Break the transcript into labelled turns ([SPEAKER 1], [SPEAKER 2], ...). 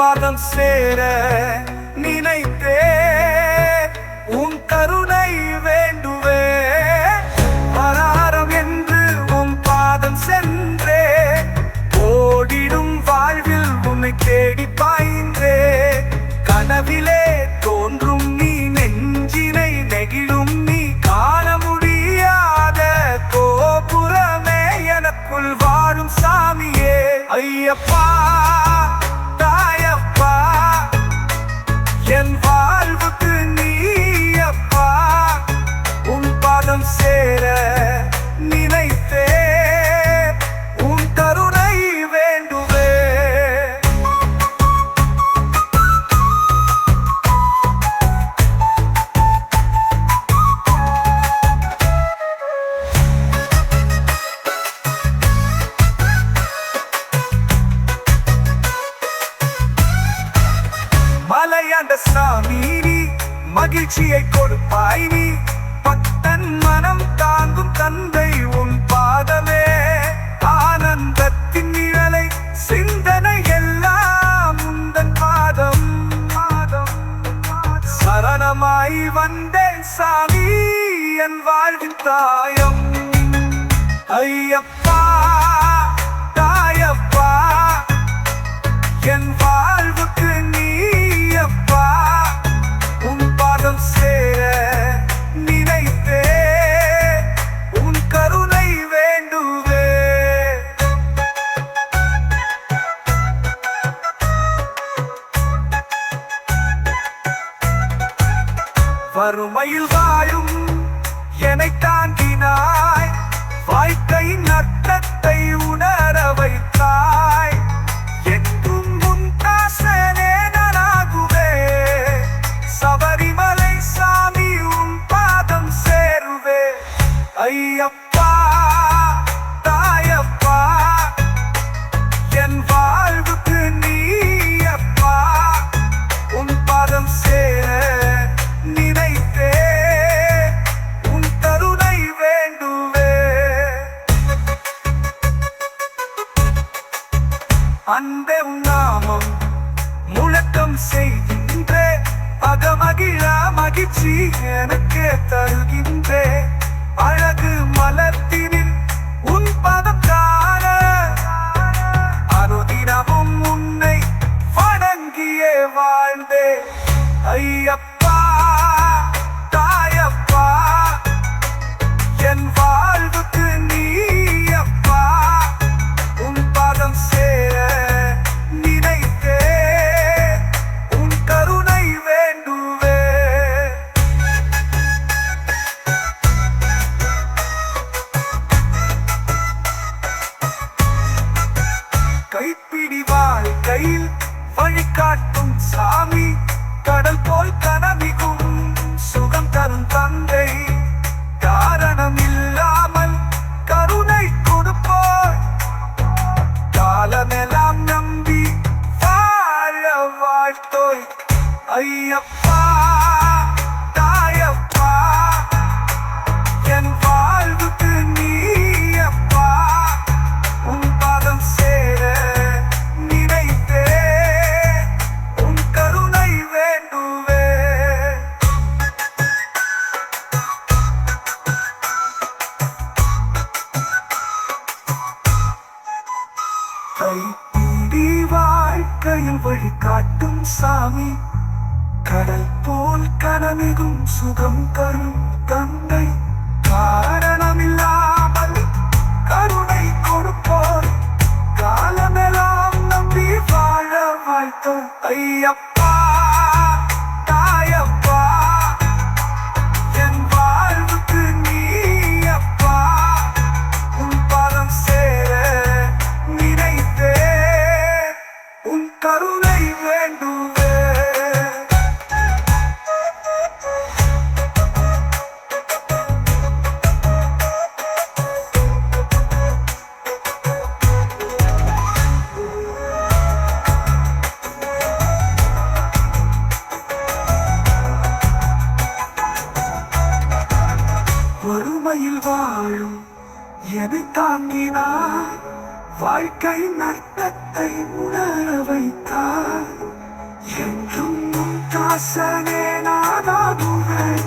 [SPEAKER 1] பாதம் சேர நினைத்தே உன் கருணை வேண்டுவே பராரம் என்று உன் பாதம் சென்றே ஓடிடும் வாழ்வில் உன்னை தேடி பாய்ந்தே கனவிலே தோன்றும் நீ நெஞ்சினை நெகிழும் நீ காண முடியாத கோபுரமே எனக்குள் வாழும் சாமியே ஐயப்பா தாயப்பா என் வாழ்வுக்கு நீயப்பா உன் பாதம் சேர நினைத்தே உன் கருணை வேண்டுவே மலையாண்ட சாமி நீ மகிழ்ச்சியை கொடுப்பாய் நீ பக்தன் மனம் தாங்கும் தந்தை உன் பாதமே ஆனந்தத்தின் நிழலை சிந்தனை எல்லாம் உந்தன் பாதம் சரணமாய் வந்தேன் சாமி என் வாழ்வின் தாயம் ஐயப்பா தாயப்பா என் வாழ்வுக்கு நீயப்பா உன் பாதம் சேர நினைத்தே உன் கருணை வேண்டுவே வறுமையில் வாழும் என்னை தாங்கினாய் வாழ்க்கையின் அர்த்தத்தை உணர வைத்தாய் என்றும் உன் தாசனே நானாகுவே சபரிமலை சாமி உன் பாதம் சேருவே ஐயப்பா தாயப்பா என் வாழ்வுக்கு நீயப்பா உன் பாதம் சேர நினைத்தே உன் கருணை வேண்டுவே அன்பே உன் நாமம் முழக்கம் செய்கின்றே அகமகிழ மகிழ்ச்சி எனக்கு தருகின்றே அழகு மலர்த்தினில் உன் பதம் காண அனுதினமும் உன்னை வணங்கியே வாழ்ந்தே ஐயப்பா தாயப்பா என் வாழ்வுக்கு நீயப்பா உன் பாதம் சேர நினைத்தே உன் கருணை வேண்டுவே கைப்பிடி வாழ்க்கையில் வழிகாட்டும் சாமி கடல் போல் கனமிகும் சுகம் தரும் தந்தை காரணம் இல்லாமல் கருணை கொடுப்போய் காலமெல்லாம் நம்பி வாழ வாழ்த்தோய் ஐயப்பா தாயப்பா என் வாழ்வுக்கு நீயப்பா உன் பாதம் சேர நினைத்தே உன் கருணை வேண்டுவே கைப்பிடி வாழ்க்கையில் வழிகாட்டும் சாமி கடல் போல் கனமிகும் சுகம் தரும் தந்தை காரணமில்லாமல் கருணை கொடுப்போர் காலமெல்லாம் நம்பி வாழ வாழ்த்தோம் ஐயப்பா தாயப்பா என் வாழ்வுக்கு நீயப்பா உன் பாதம் சேர நினைத்தே உன் கருணை வேண்டுவே வறுமையில் வாழும் எதை தாங்கினாய் வாழ்க்கை அர்த்தத்தை உணர வைத்தாய் என்றும் முன் தாசனே நாதாகுவேன்